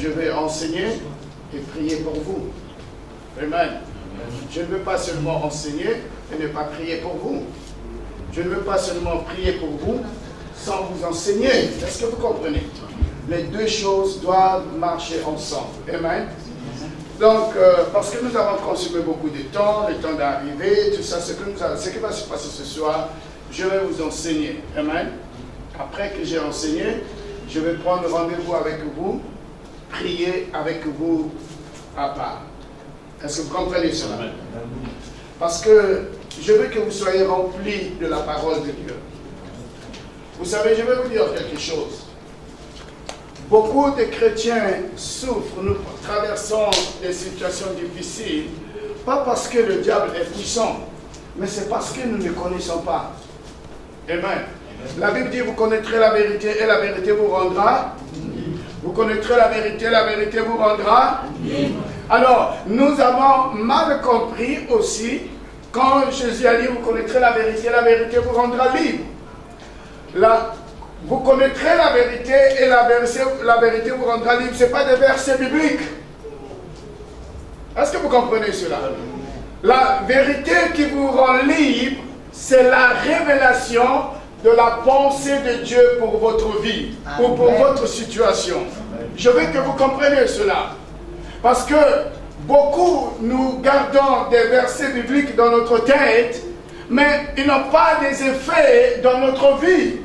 je vais enseigner et prier pour vous. Amen. Je ne veux pas seulement enseigner et ne pas prier pour vous. Je ne veux pas seulement prier pour vous sans vous enseigner. Est-ce que vous comprenez? Les deux choses doivent marcher ensemble. Amen. Donc, parce que nous avons consommé beaucoup de temps, le temps d'arriver, tout ça, ce qui va se passer ce soir, je vais vous enseigner. Amen. Après que j'ai enseigné, je vais prendre rendez-vous avec vous, prier avec vous à part. Est-ce que vous comprenez cela? Parce que je veux que vous soyez remplis de la parole de Dieu. Vous savez, je vais vous dire quelque chose. Beaucoup de chrétiens souffrent, nous traversons des situations difficiles, pas parce que le diable est puissant, mais c'est parce que nous ne connaissons pas. Amen. La Bible dit, vous connaîtrez la vérité et la vérité vous rendra. Vous connaîtrez la vérité vous rendra. Alors, nous avons mal compris aussi, quand Jésus a dit, vous connaîtrez la vérité vous rendra libre. Là, vous connaîtrez la vérité et la vérité vous rendra libre. Ce n'est pas des versets bibliques. Est-ce que vous comprenez cela? La vérité qui vous rend libre, c'est la révélation de la pensée de Dieu pour votre vie ou pour votre situation. Je veux que vous compreniez cela. Parce que beaucoup, nous gardons des versets bibliques dans notre tête, mais ils n'ont pas des effets dans notre vie.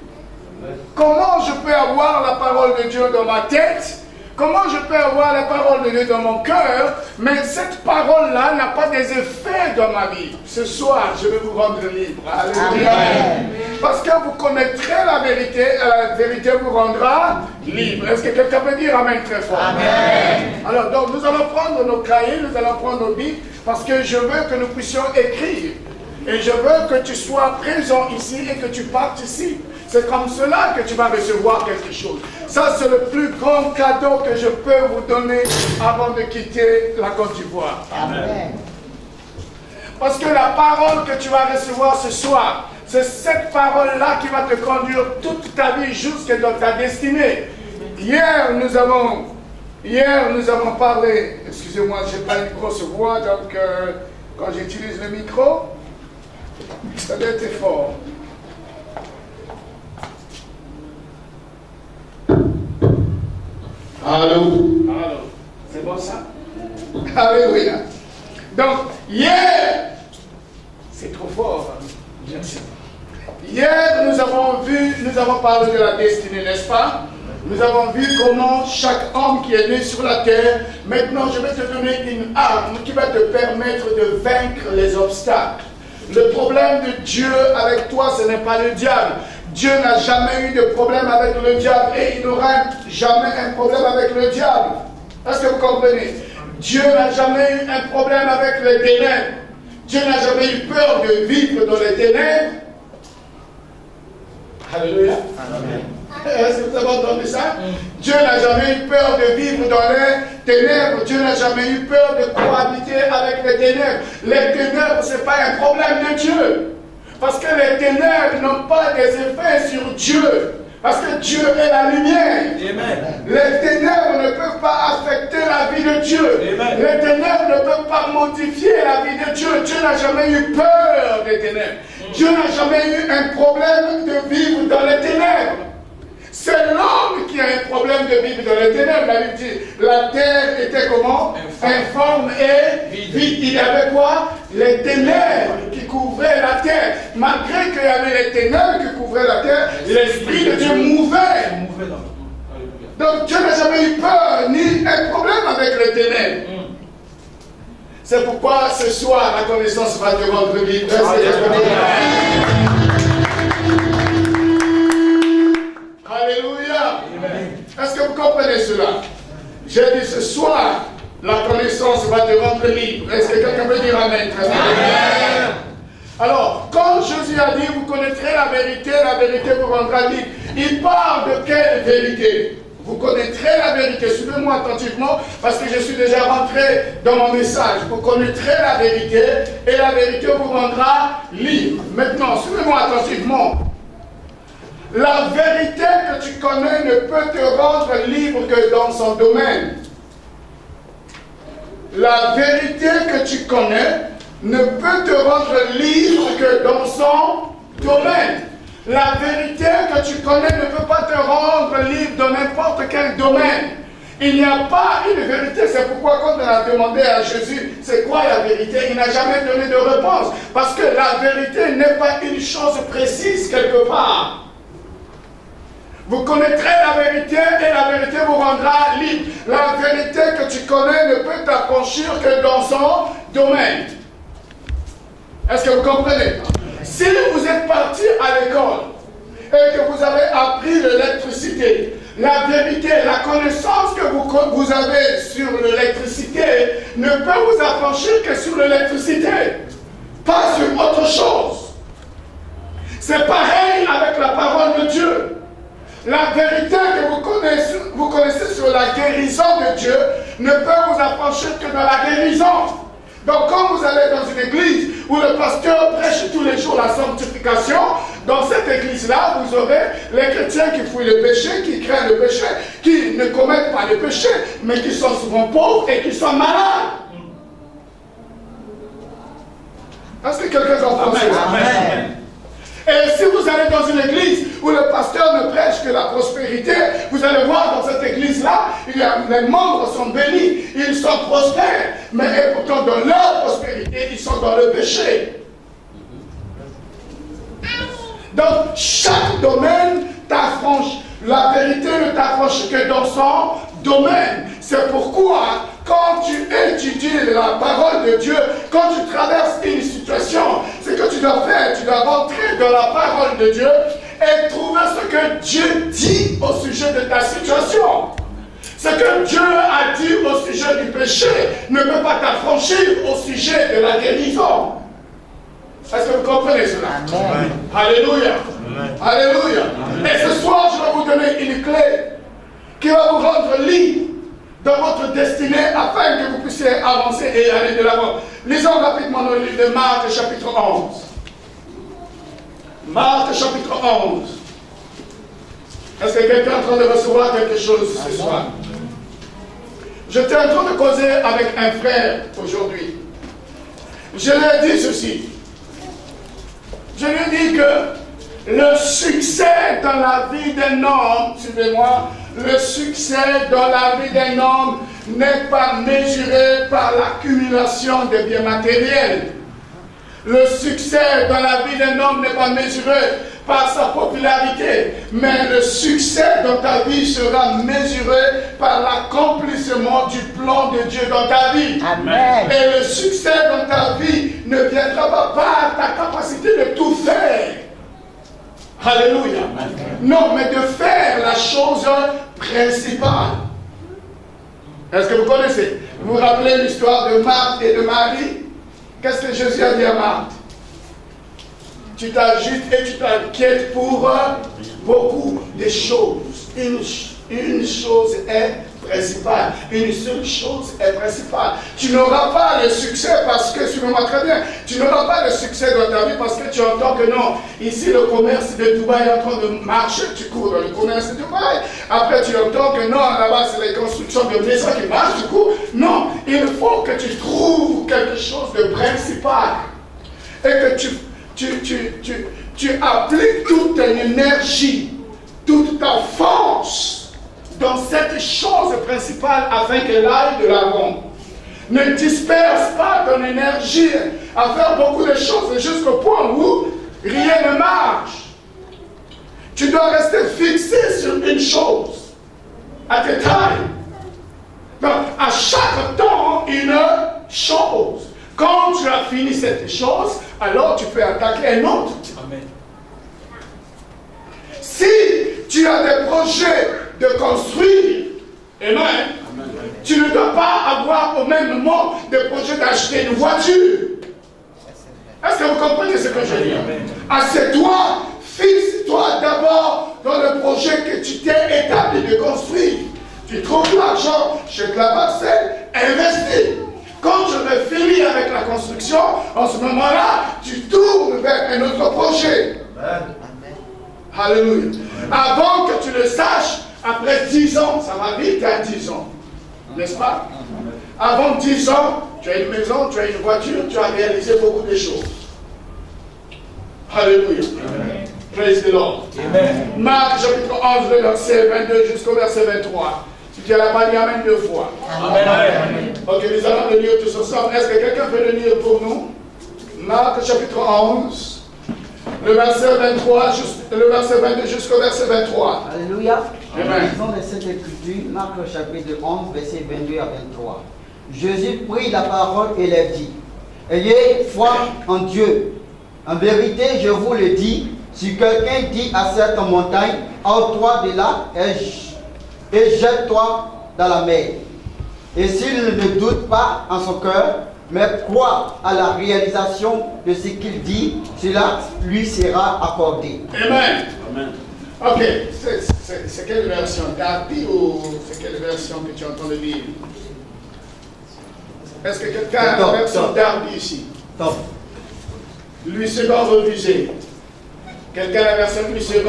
Comment je peux avoir la parole de Dieu dans ma tête? Comment je peux avoir la parole de Dieu dans mon cœur, mais cette parole-là n'a pas des effets dans ma vie? Ce soir, je vais vous rendre libre. Alléluia. Parce que vous connaîtrez la vérité, et la vérité vous rendra libre. Est-ce que quelqu'un peut dire Amen très fort? Amen. Alors, donc, nous allons prendre nos cahiers, nous allons prendre nos bibles, parce que je veux que nous puissions écrire. Et je veux que tu sois présent ici et que tu participes. C'est comme cela que tu vas recevoir quelque chose. Ça, c'est le plus grand cadeau que je peux vous donner avant de quitter la Côte d'Ivoire. Amen. Parce que la parole que tu vas recevoir ce soir, c'est cette parole-là qui va te conduire toute ta vie jusque dans ta destinée. Hier, nous avons parlé, excusez-moi, je n'ai pas une grosse voix, donc quand j'utilise le micro, ça doit être fort. Allô? Allô? C'est bon ça? Alléluia. Donc, hier, c'est trop fort. Merci. Hier, nous avons parlé de la destinée, n'est-ce pas? Nous avons vu comment chaque homme qui est né sur la terre, maintenant je vais te donner une arme qui va te permettre de vaincre les obstacles. Le problème de Dieu avec toi, ce n'est pas le diable. Dieu n'a jamais eu de problème avec le diable et il n'aura jamais un problème avec le diable. Est-ce que vous comprenez? Dieu n'a jamais eu un problème avec les ténèbres. Dieu n'a jamais eu peur de vivre dans les ténèbres. Alléluia. Amen. Est-ce que vous avez entendu ça? Dieu n'a jamais eu peur de vivre dans les ténèbres. Dieu n'a jamais eu peur de cohabiter avec les ténèbres. Les ténèbres, ce n'est pas un problème de Dieu. Parce que les ténèbres n'ont pas des effets sur Dieu. Parce que Dieu est la lumière. Amen. Les ténèbres ne peuvent pas affecter la vie de Dieu. Amen. Les ténèbres ne peuvent pas modifier la vie de Dieu. Dieu n'a jamais eu peur des ténèbres. Dieu n'a jamais eu un problème de vivre dans les ténèbres. C'est l'homme qui a un problème de vivre dans les ténèbres. La Bible dit, la terre était comment? Informe et vide. Il y avait quoi? Les ténèbres qui couvraient la terre. Malgré qu'il y avait les ténèbres qui couvraient la terre, l'Esprit de Dieu mouvait. Donc Dieu n'a jamais eu peur ni un problème avec les ténèbres. C'est pourquoi ce soir, la connaissance va te rendre libre. Alléluia. Est-ce que vous comprenez cela? J'ai dit ce soir, la connaissance va te rendre libre. Est-ce que quelqu'un peut dire Amen? Amen. Alors, quand Jésus a dit, vous connaîtrez la vérité vous rendra libre. Il parle de quelle vérité? Vous connaîtrez la vérité. Suivez-moi attentivement, parce que je suis déjà rentré dans mon message. Vous connaîtrez la vérité, et la vérité vous rendra libre. Maintenant, suivez-moi attentivement. La vérité que tu connais ne peut te rendre libre que dans son domaine. la vérité que tu connais ne peut te rendre libre que dans son domaine. La vérité que tu connais ne peut pas te rendre libre dans n'importe quel domaine. Il n'y a pas une vérité. C'est pourquoi quand on a demandé à Jésus, c'est quoi la vérité? Il n'a jamais donné de réponse. Parce que la vérité n'est pas une chose précise quelque part. Vous connaîtrez la vérité et la vérité vous rendra libre. La vérité que tu connais ne peut t'affranchir que dans son domaine. Est-ce que vous comprenez? Si vous êtes parti à l'école et que vous avez appris l'électricité, la vérité, la connaissance que vous avez sur l'électricité ne peut vous affranchir que sur l'électricité, pas sur autre chose. C'est pareil avec la parole de Dieu. La vérité que vous connaissez sur la guérison de Dieu ne peut vous affranchir que dans la guérison. Donc quand vous allez dans une église où le pasteur prêche tous les jours la sanctification, dans cette église-là, vous aurez les chrétiens qui fuient le péché, qui craignent le péché, qui ne commettent pas le péché, mais qui sont souvent pauvres et qui sont malades. Est-ce que quelqu'un comprend ça? Amen. Et si vous allez dans une église où le pasteur ne prêche que la prospérité, vous allez voir dans cette église-là, les membres sont bénis, ils sont prospères, mais pourtant dans leur prospérité, ils sont dans le péché. Donc, chaque domaine t'affranchit. La vérité ne t'affranchit que dans son domaine. C'est pourquoi, quand tu étudies la parole de Dieu, quand tu traverses une situation, ce que tu dois faire, tu dois rentrer dans la parole de Dieu et trouver ce que Dieu dit au sujet de ta situation. Ce que Dieu a dit au sujet du péché ne peut pas t'affranchir au sujet de la guérison. Est-ce que vous comprenez cela? Amen. Alléluia. Amen. Alléluia. Amen. Et ce soir, je vais vous donner une clé qui va vous rendre libre dans votre destinée afin que vous puissiez avancer et aller de l'avant. Lisons rapidement dans le livre de Marc, chapitre 11. Marc, chapitre 11. Est-ce que quelqu'un est en train de recevoir quelque chose ce soir? J'étais en train de causer avec un frère aujourd'hui. Je lui ai dit ceci. Je lui ai dit que le succès dans la vie d'un homme, suivez-moi, le succès dans la vie d'un homme n'est pas mesuré par l'accumulation des biens matériels. Le succès dans la vie d'un homme n'est pas mesuré par sa popularité, mais le succès dans ta vie sera mesuré par l'accomplissement du plan de Dieu dans ta vie. Amen. Et le succès dans ta vie ne viendra pas par ta capacité de tout faire. Alléluia. Amen. Non, mais de faire la chose principale. Est-ce que vous connaissez? Vous vous rappelez l'histoire de Marthe et de Marie? Qu'est-ce que Jésus a dit à Marthe? Tu t'agites et tu t'inquiètes pour beaucoup de choses. Une chose est principale. Une seule chose est principale. Tu n'auras pas le succès parce que, suivez-moi très bien, tu n'auras pas le succès dans ta vie parce que tu entends que non, ici le commerce de Dubaï est en train de marcher, tu cours dans le commerce de Dubaï. Après tu entends que non, là-bas c'est les constructions de maisons qui marchent, du coup. Non, il faut que tu trouves quelque chose de principal et que tu appliques toute ton énergie, toute ta force dans cette chose principale afin qu'elle aille de l'avant. Ne disperse pas ton énergie à faire beaucoup de choses jusqu'au point où rien ne marche. Tu dois rester fixé sur une chose at a time. Donc, à chaque temps, une chose. Quand tu as fini cette chose, alors tu peux attaquer un autre. Amen. Si tu as des projets de construire, amen, tu ne dois pas avoir au même moment des projets d'acheter une voiture. Est-ce que vous comprenez ce que je dis? Assieds-toi, fixe-toi d'abord dans le projet que tu t'es établi de construire. Tu trouves l'argent chez la parcelle, investis. Quand tu aurais fini avec la construction, en ce moment-là, tu tournes vers un autre projet. Amen. Alléluia. Avant que tu le saches, après 10 ans, ça va vite à 10 ans. N'est-ce pas? Avant 10 ans, tu as une maison, tu as une voiture, tu as réalisé beaucoup de choses. Alléluia. Praise the Lord. Amen. Marc chapitre 11, le verset 22 jusqu'au verset 23. Si tu as la pas dit Amen 2 fois. Amen. Ok, nous allons le lire tous ensemble. Est-ce que quelqu'un peut le lire pour nous? Marc chapitre 11, le verset 23, le verset 22 jusqu'au verset 23. Alléluia. Amen. Lisons de cette écriture, Marc chapitre 11, verset 22 à 23. Jésus prit la parole et leur dit: Ayez foi en Dieu. En vérité, je vous le dis, si quelqu'un dit à cette montagne, ôte-toi de là et jette-toi dans la mer, et s'il ne doute pas en son cœur, mais croit à la réalisation de ce qu'il dit, cela lui sera accordé. Amen. Amen. Ok, c'est quelle version? Darby ou c'est quelle version que tu es en train de lire? Est-ce que quelqu'un a la version Darby ici? Top. Louis II refusé. Quelqu'un a la version Louis II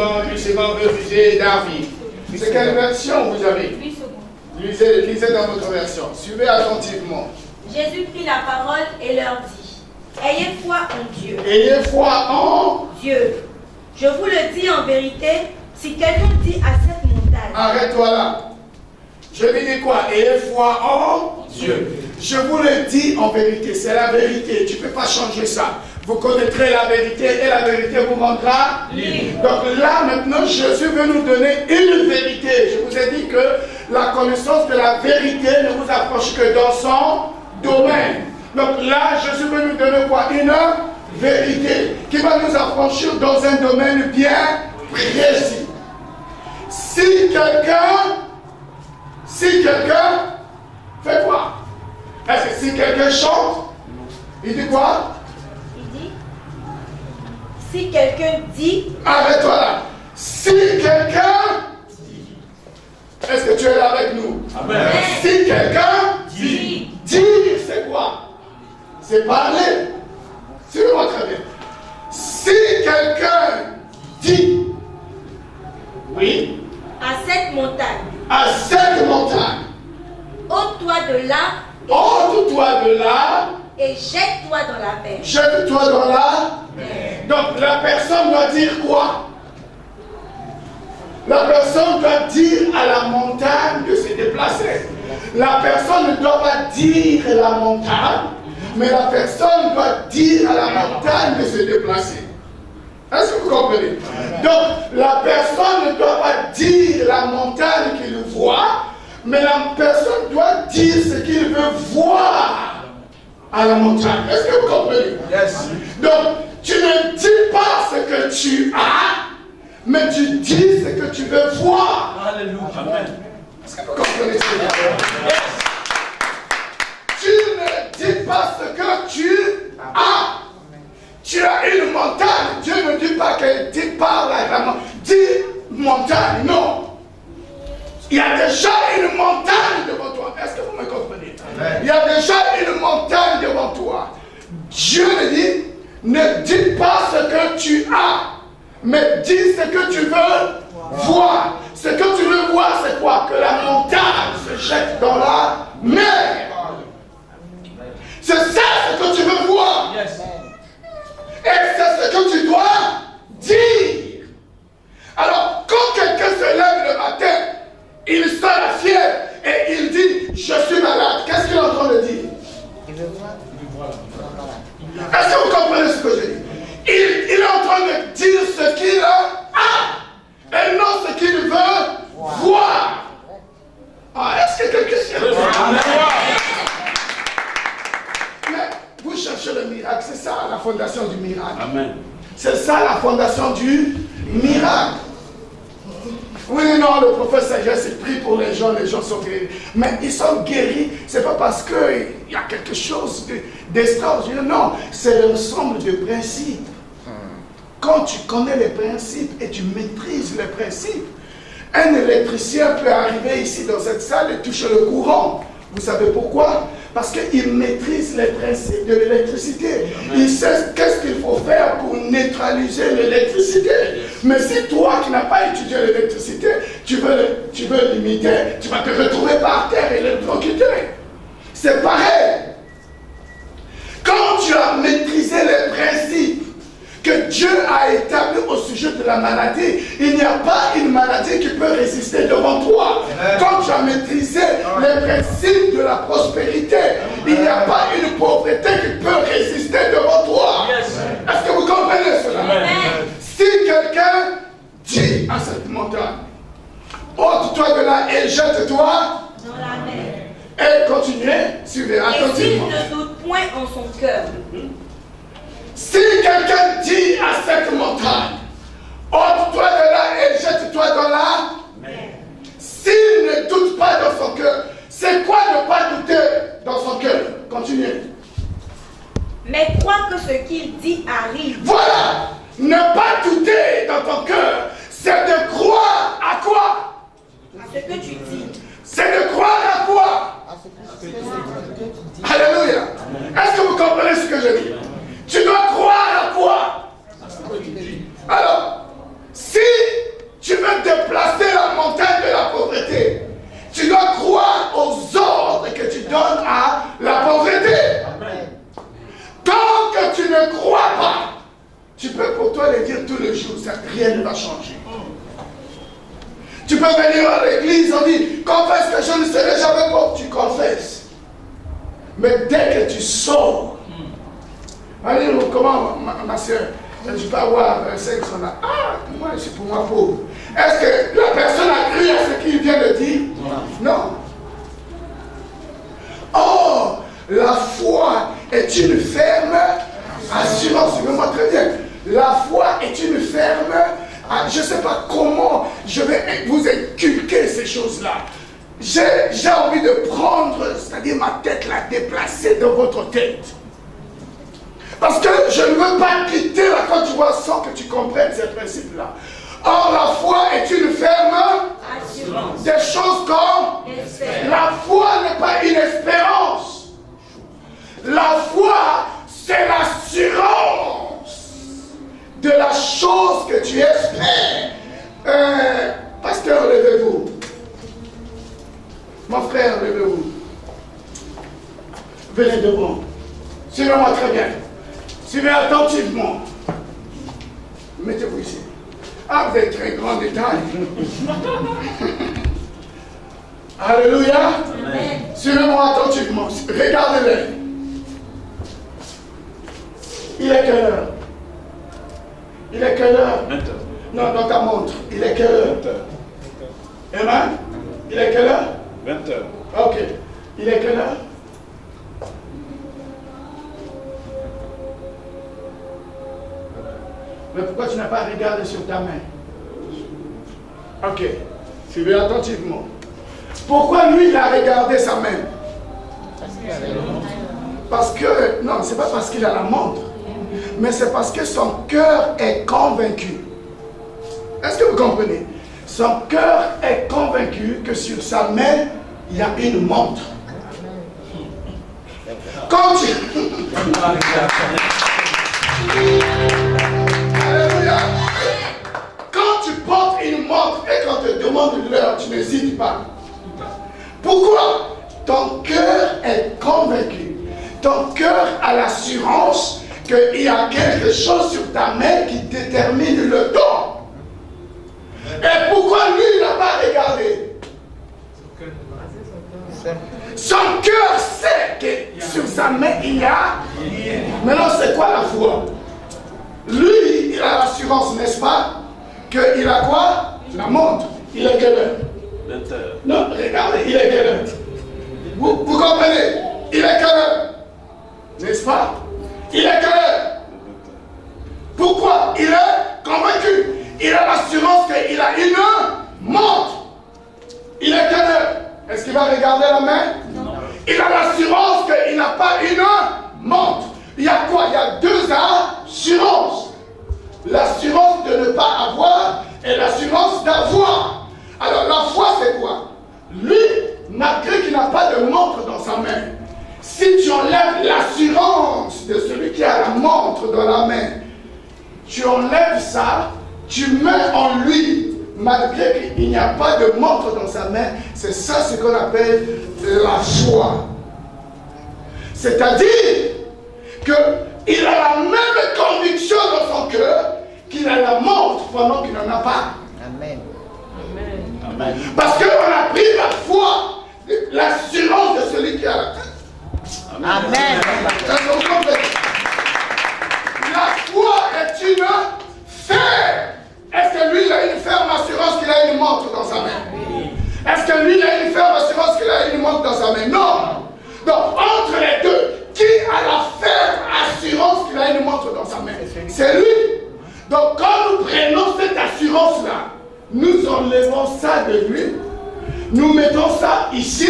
refusé, Darby. C'est quelle version vous avez? Louis II. Lisez dans votre version. Suivez attentivement. Jésus prit la parole et leur dit: Ayez foi en Dieu. Ayez foi en Dieu. Je vous le dis en vérité, si quelqu'un dit à cette montagne... Arrête-toi là. Je lui dis quoi? Ayez foi en Dieu. Je vous le dis en vérité, c'est la vérité. Tu ne peux pas changer ça. Vous connaîtrez la vérité et la vérité vous rendra libre. Donc là, maintenant, Jésus veut nous donner une vérité. Je vous ai dit que la connaissance de la vérité ne vous approche que dans son domaine. Donc là, Jésus veut nous donner quoi? Une vérité qui va nous affranchir dans un domaine bien précis. Si quelqu'un fait quoi? Est-ce que si quelqu'un chante, il dit quoi? Il dit, si quelqu'un dit... Arrête-toi là. Si quelqu'un dit. Est-ce que tu es là avec nous? Amen. Si quelqu'un dit. Dire, c'est quoi? C'est parler. Suivez-moi très bien. Si quelqu'un dit, oui, à cette montagne, ôte-toi de là, et jette-toi dans la mer. Jette-toi dans la mer. Donc la personne doit dire quoi? La personne doit dire à la montagne de se déplacer. La personne ne doit pas dire à la montagne, mais la personne doit dire à la montagne de se déplacer. Est-ce que vous comprenez? Donc, la personne ne doit pas dire la montagne qu'il voit, mais la personne doit dire ce qu'il veut voir à la montagne. Est-ce que vous comprenez? Yes. Donc, tu ne dis pas ce que tu as, mais tu dis ce que tu veux voir. Alléluia. Amen. Est-ce que vous comprenez ce que je veux dire? Tu ne dis pas ce que tu as. Tu as une montagne. Dieu ne dit pas que tu parles à la montagne. Dis montagne, non. Il y a déjà une montagne devant toi. Est-ce que vous me comprenez? Amen. Il y a déjà une montagne devant toi. Dieu me dit, ne dis pas ce que tu as, mais dis ce que tu veux voir. Ce que tu veux voir, c'est quoi? Que la montagne se jette dans la mer. C'est ça ce que tu veux voir. Yes. Et c'est ce que tu dois dire. Alors, quand quelqu'un se lève le matin, il sent la fièvre et il dit, je suis malade. Qu'est-ce qu'il est en train de dire? Est-ce que vous comprenez ce que je dis? Il est en train de dire ce qu'il a et non ce qu'il veut voir. Ah, est-ce que quelqu'un s'y retrouve? Mais vous cherchez le miracle, c'est ça la fondation du miracle. Amen. C'est ça la fondation du miracle. Oui, non, le prophète Sagesse prie pour les gens sont guéris. Mais ils sont guéris, c'est pas parce qu'il y a quelque chose d'extraordinaire. Non, c'est l'ensemble de principes. Quand tu connais les principes et tu maîtrises les principes, un électricien peut arriver ici dans cette salle et toucher le courant. Vous savez pourquoi? Parce qu'il maîtrise les principes de l'électricité. Il sait qu'est-ce qu'il faut faire pour neutraliser l'électricité. Mais si toi qui n'as pas étudié l'électricité, tu veux limiter, tu vas te retrouver par terre électrocuté. C'est pareil. Quand tu as maîtrisé les principes que Dieu a établis au sujet de la maladie, il n'y a pas une maladie qui peut résister devant toi. Quand tu as maîtrisé les principes de la prospérité, il n'y a pas une pauvreté qui peut résister devant toi. Est-ce que vous comprenez cela? Si quelqu'un dit à cette montagne, ôte-toi de là et jette-toi dans la mer. Et continuez, suivez attentivement. Et s'il ne doute point en son cœur. Si quelqu'un dit à cette montagne, ôte-toi de là et jette-toi dans la mer. S'il ne doute pas dans son cœur, c'est quoi ne pas douter dans son cœur? Continuez. Mais crois que ce qu'il dit arrive. Voilà. Ne pas douter dans ton cœur, c'est de croire à quoi? À ce que tu dis. C'est de croire à quoi? Alléluia. Est-ce que vous comprenez ce que je dis? Tu dois croire à quoi? Alors, si tu veux déplacer la montagne de la pauvreté, tu dois croire aux ordres que tu donnes à la pauvreté. Tant que tu ne crois pas, tu peux pour toi le dire tous les jours, rien ne va changer. Tu peux venir à l'église, on dit, confesse que je ne serai jamais pauvre, tu confesses. Mais dès que tu sors, allez, comment ma soeur, je peux avoir 500 là. Ah, moi, c'est pour moi pauvre. Est-ce que la personne a cru à ce qu'il vient de dire? Non. Oh, la foi est une ferme assurance. Suivez-moi très bien. La foi est une ferme. Je ne sais pas comment je vais vous inculquer ces choses-là. J'ai envie de prendre, c'est-à-dire ma tête, la déplacer dans votre tête. Parce que je ne veux pas quitter la Côte d'Ivoire sans que tu comprennes ces principes-là. Or, la foi est une ferme assurance. Des choses comme la foi n'est pas une espérance. La foi, c'est l'assurance de la chose que tu espères. Pasteur, levez-vous. Mon frère, levez-vous. Venez devant. Suivez-moi très bien. Suivez attentivement. Mettez-vous ici. Ah, vous êtes très grand détail. Alléluia. Amen. Suivez-moi attentivement. Regardez-les. Il est quelle heure? Il est quelle heure? 20h. Non, dans ta montre. Il est quelle heure? 20h. Amen. Il est quelle heure? 20h. Ok. Il est quelle heure? Mais pourquoi tu n'as pas regardé sur ta main? Ok. Suivez attentivement. Pourquoi lui, il a regardé sa main? Parce que, non, c'est pas parce qu'il a la montre, mais c'est parce que son cœur est convaincu. Est-ce que vous comprenez? Son cœur est convaincu que sur sa main, il y a une montre. Quand tu... Alléluia. Quand tu portes une montre et qu'on te demande l'heure, tu n'hésites pas. Pourquoi? Ton cœur est convaincu. Ton cœur a l'assurance qu'il y a quelque chose sur ta main qui détermine le temps. Et pourquoi lui, il n'a pas regardé? Son cœur sait que sur sa main, il y a... Maintenant, c'est quoi la foi? Lui, il a l'assurance, n'est-ce pas? Qu'il a quoi? La montre. Il est quelle heure? 20h. Non, regardez, il est quelle heure? Vous comprenez? Il est quelle heure? N'est-ce pas? Il est quelle heure? Pourquoi? Il est convaincu. Il a l'assurance qu'il a une montre. Il est quelle heure? Est-ce qu'il va regarder la main? Non. Il a l'assurance qu'il n'a pas une montre. Il y a quoi? Il y a deux assurances. L'assurance de ne pas avoir et l'assurance d'avoir. Alors la foi c'est quoi? Lui, malgré qu'il n'a pas de montre dans sa main, enlèves l'assurance de celui qui a la montre dans la main, tu enlèves ça, tu mets en lui, malgré qu'il n'y a pas de montre dans sa main, c'est ça ce qu'on appelle la foi. C'est-à-dire qu'il a la même conviction dans son cœur qu'il a la montre pendant qu'il n'en a pas. Amen. Amen. Parce qu'on a pris la foi, l'assurance de celui qui a la tête. Amen. La foi est une ferme. Est-ce que lui, il a une ferme assurance qu'il a une montre dans sa main? Est-ce que lui, il a une ferme assurance qu'il a une montre dans sa main? Non. Donc, entre les deux, qui a la ferme assurance qu'il a une montre dans sa main? C'est lui. Donc, quand nous prenons cette assurance-là, nous enlevons ça de lui, nous mettons ça ici.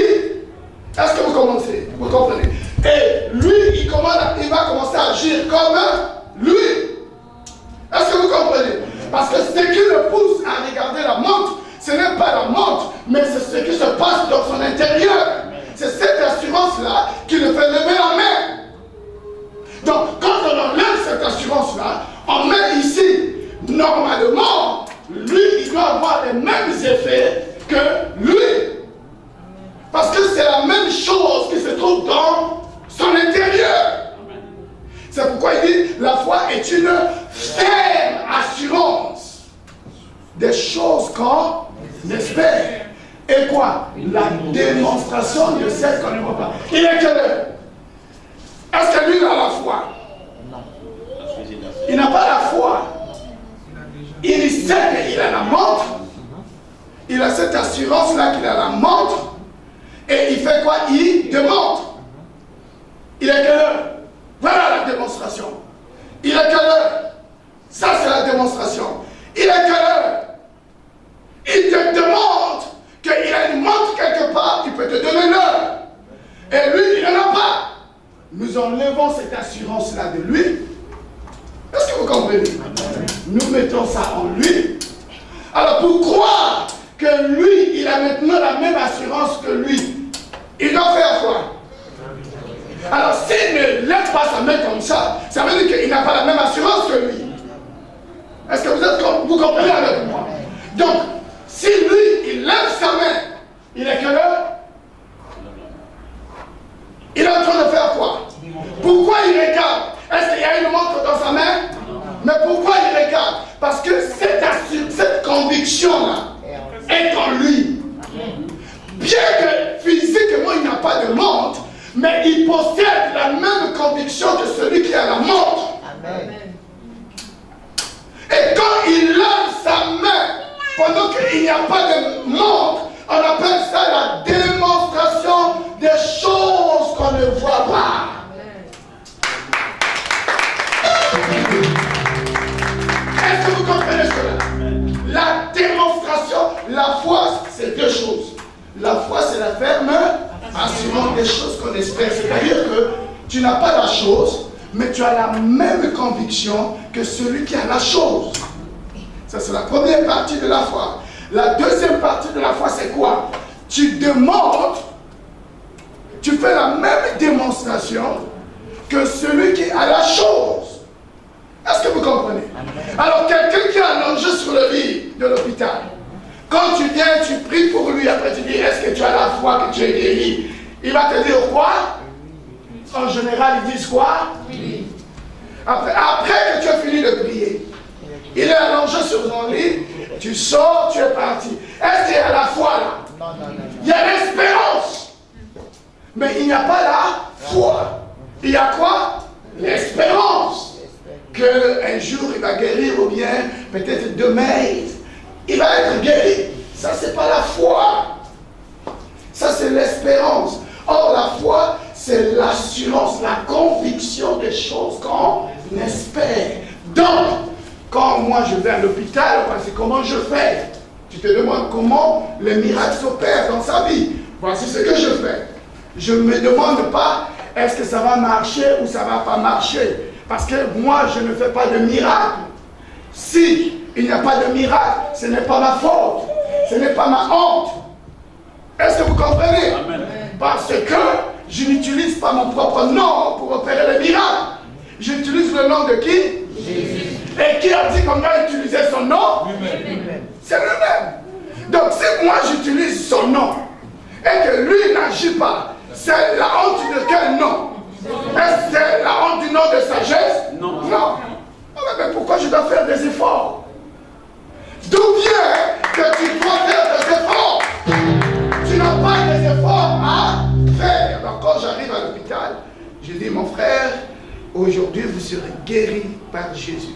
Est-ce que vous commencez? Vous comprenez? Et lui, il va commencer à agir comme lui. Est-ce que vous comprenez? Parce que ce qui le pousse à regarder la montre, ce n'est pas la montre, mais c'est ce qui se passe dans son intérieur. C'est cette assurance-là qui le fait lever la main. Donc, quand on enlève cette assurance-là, on met ici, normalement, lui, il doit avoir les mêmes effets que lui. Parce que c'est la même chose qui se trouve dans son intérieur. C'est pourquoi il dit, la foi est une ferme assurance des choses qu'on espère. Et quoi? La démonstration de celle qu'on ne voit pas. Il est quelle heure? Est-ce que lui a la foi? Non. Il n'a pas la foi. Il sait qu'il a la montre. Il a cette assurance-là qu'il a la montre. Et il fait quoi? Il demande. Il est quelle heure? Voilà la démonstration. Il est quelle heure? Ça, c'est la démonstration. Il est quelle heure? Il te demande qu'il a une montre quelque part, il peut te donner l'heure. Et lui, il n'en a pas. Nous enlevons cette assurance-là de lui. Est-ce que vous comprenez? Nous mettons ça en lui. Alors, pour croire que lui, il a maintenant la même assurance que lui, il doit faire quoi? Alors, s'il ne lève pas sa main comme ça veut dire qu'il n'a pas la même assurance que lui. Est-ce que vous comprenez avec moi? Donc, si lui, il lève sa main, il est quelle heure? Il est en train de faire quoi? Pourquoi il regarde? Est-ce qu'il y a une montre dans sa main? Mais pourquoi il regarde? Parce que cette conviction-là est en lui. Bien que physiquement il n'a pas de montre, mais il possède la même conviction que celui qui a la montre. Amen. Et quand il lève sa main, pendant qu'il n'y a pas de montre, on appelle ça la démonstration des choses qu'on ne voit pas. Est-ce que vous comprenez cela? La démonstration, la foi, c'est deux choses. La foi, c'est la ferme assurance des choses qu'on espère. C'est-à-dire que tu n'as pas la chose, mais tu as la même conviction que celui qui a la chose. Ça, c'est la première partie de la foi. La deuxième partie de la foi, c'est quoi? Tu demandes, tu fais la même démonstration que celui qui a la chose. Est-ce que vous comprenez? Alors, quelqu'un qui a un enjeu sur le lit de l'hôpital, quand tu viens, tu pries pour lui, après tu dis, est-ce que tu as la foi que tu es guéri? Il va te dire quoi? En général, ils disent quoi? Oui. Après que tu as fini de prier, il est allongé sur son lit, tu sors, tu es parti. Est-ce qu'il y a la foi là? Non. Il y a l'espérance. Mais il n'y a pas la foi. Il y a quoi? L'espérance. Qu'un jour il va guérir ou bien peut-être demain il va être guéri. Ça, c'est pas la foi. Ça, c'est l'espérance. Or, la foi, c'est l'assurance, la conviction des choses qu'on espère. Donc, quand moi je vais à l'hôpital, voici comment je fais. Tu te demandes comment les miracles s'opèrent dans sa vie. Voici ce que je fais. Je ne me demande pas est-ce que ça va marcher ou ça ne va pas marcher. Parce que moi, je ne fais pas de miracle. Si il n'y a pas de miracle, ce n'est pas ma faute. Ce n'est pas ma honte. Est-ce que vous comprenez? Amen. Parce que je n'utilise pas mon propre nom pour opérer les miracles. J'utilise le nom de qui? Jésus. Et qui a dit qu'on doit utiliser son nom? Lui-même. C'est lui-même. Donc si moi j'utilise son nom et que lui n'agit pas, c'est la honte de quel nom? Est-ce que c'est la honte du nom de sagesse? Non. Non. Mais pourquoi je dois faire des efforts? D'où vient que tu dois faire des efforts? Tu n'as pas des efforts à faire. Donc quand j'arrive à l'hôpital, je dis mon frère, aujourd'hui vous serez guéri par Jésus.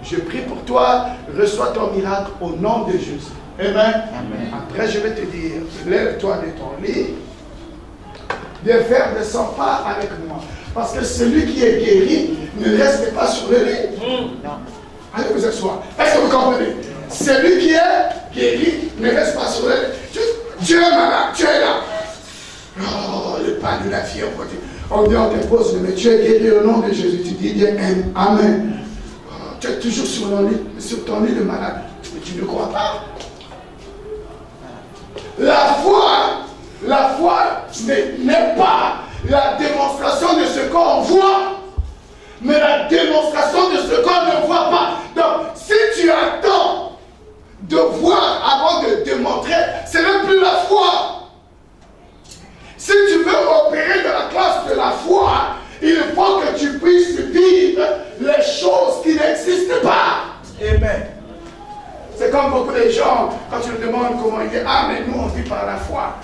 Je prie pour toi, reçois ton miracle au nom de Jésus. Amen. Amen. Après je vais te dire, lève-toi de ton lit, viens faire des 100 pas avec moi. Parce que celui qui est guéri ne reste pas sur le lit. Non. Allez vous asseoir. Est-ce que vous comprenez? Celui qui est guéri ne reste pas sur le lit. Dieu est malade, tu es là. Oh, le pas de la fièvre. On dit, on te pose, mais tu es guéri au nom de Jésus. Tu dis bien Amen. Oh, tu es toujours sur ton lit de malade. Mais tu ne crois pas. La foi n'est pas la démonstration de ce qu'on voit, mais la démonstration de ce qu'on ne voit pas. Donc, si tu attends de voir avant de démontrer, ce n'est plus la foi. Si tu veux opérer de la classe de la foi, il faut que tu puisses vivre les choses qui n'existent pas. Amen. C'est comme beaucoup de gens, quand tu leur demandes comment il est, ah mais nous on vit par la foi.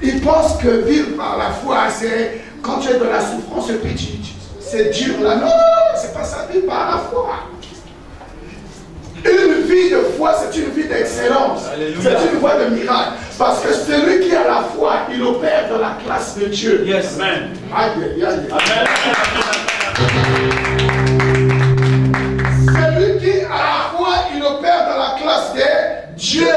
Ils pensent que vivre par la foi, c'est quand tu es dans la souffrance, et puis c'est dur là. Non, c'est pas ça, vivre par la foi. Une vie de foi, c'est une vie d'excellence. C'est une voie de miracle. Parce que celui qui a la foi, il opère dans la classe de Dieu. Yes, amen. Aïe, aïe, aïe. Amen. Celui qui a la foi, il opère dans la classe de Dieu.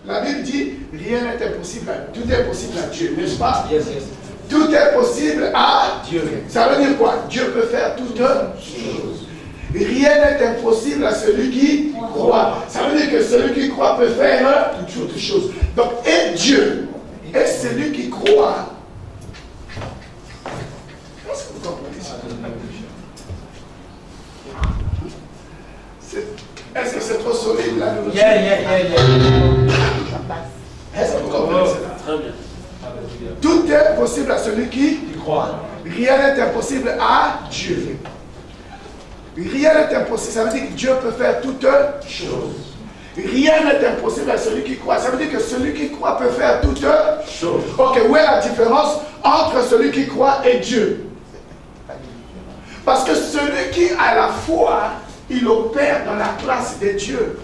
La Bible dit, rien n'est impossible. Tout est possible à Dieu, n'est-ce pas? Yes, yes. Tout est possible à Dieu. Ça veut dire quoi? Dieu peut faire toutes choses. Rien n'est impossible à celui qui croit. Ça veut dire que celui qui croit peut faire toutes choses. Donc, et Dieu, et celui qui croit. Est-ce que vous comprenez ça? Est-ce que c'est trop solide là? Est-ce que vous comprenez ça? Très bien. Tout est possible à celui qui croit. Rien n'est impossible à Dieu. Rien n'est impossible. Ça veut dire que Dieu peut faire toutes choses. Rien n'est impossible à celui qui croit. Ça veut dire que celui qui croit peut faire toutes choses. Ok, où est la différence entre celui qui croit et Dieu? Parce que celui qui a la foi, il opère dans la classe de Dieu.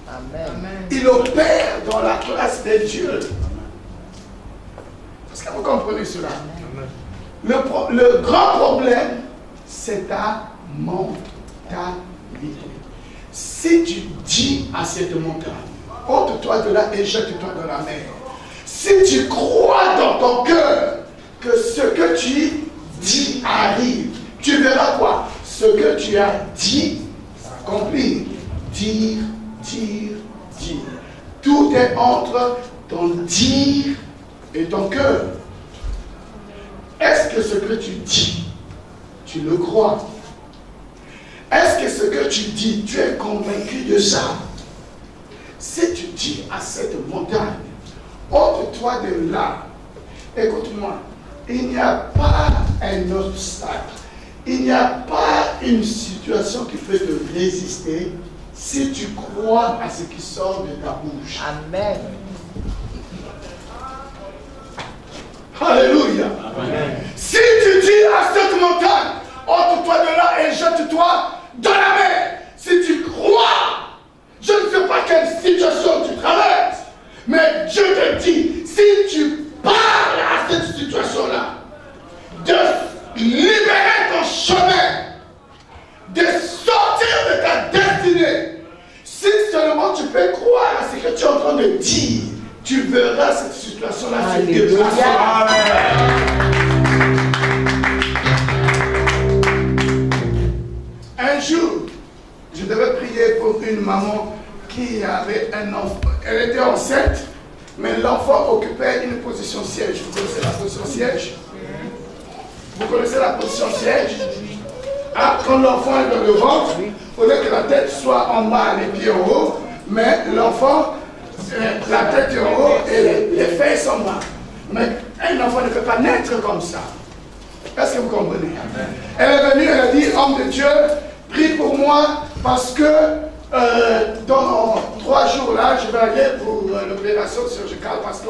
Amen. Il opère dans la classe de Dieu. Est-ce que vous comprenez cela? Le grand problème, c'est ta mentalité. Si tu dis à cette montagne, ôte-toi de là et jette-toi dans la mer. Si tu crois dans ton cœur que ce que tu dis arrive, tu verras quoi? Ce que tu as dit s'accomplir. Dire, dire, dire. Tout est entre ton dire et ton cœur. Est-ce que ce que tu dis, tu le crois? Est-ce que ce que tu dis, tu es convaincu de ça? Si tu dis à cette montagne, ôte-toi de là, écoute-moi, il n'y a pas un obstacle, il n'y a pas une situation qui peut te résister si tu crois à ce qui sort de ta bouche. Amen. Alléluia. Amen. Si tu dis à cette montagne, ôte-toi de là et jette-toi dans la mer. Si tu crois, je ne sais pas quelle situation tu traverses, mais Dieu te dit, si tu parles à cette situation-là, de libérer ton chemin, de sortir de ta destinée, si seulement tu peux croire à ce que tu es en train de dire, tu verras cette situation-là se déplacer. Un jour, je devais prier pour une maman qui avait un enfant. Elle était enceinte Mais l'enfant occupait une position siège. Vous connaissez la position siège? Vous connaissez la position siège? Ah, quand l'enfant est dans le ventre, il faudrait que la tête soit en bas, les pieds en haut, mais l'enfant, la tête est en haut et les fesses en bas. Mais un enfant ne peut pas naître comme ça. Est-ce que vous comprenez? Elle est venue, elle a dit, homme de Dieu, prie pour moi parce que dans 3 jours là, je vais aller pour l'opération chirurgicale parce que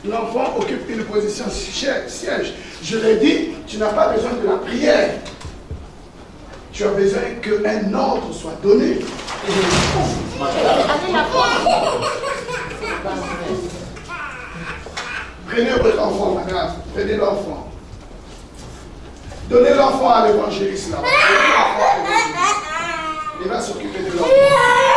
l'enfant occupe une position siège. Je lui ai dit, tu n'as pas besoin de la prière. Tu as besoin qu'un ordre soit donné. Prenez votre enfant, madame. Prenez l'enfant. Donnez l'enfant à l'évangéliste là-bas. Il va s'occuper de l'enfant.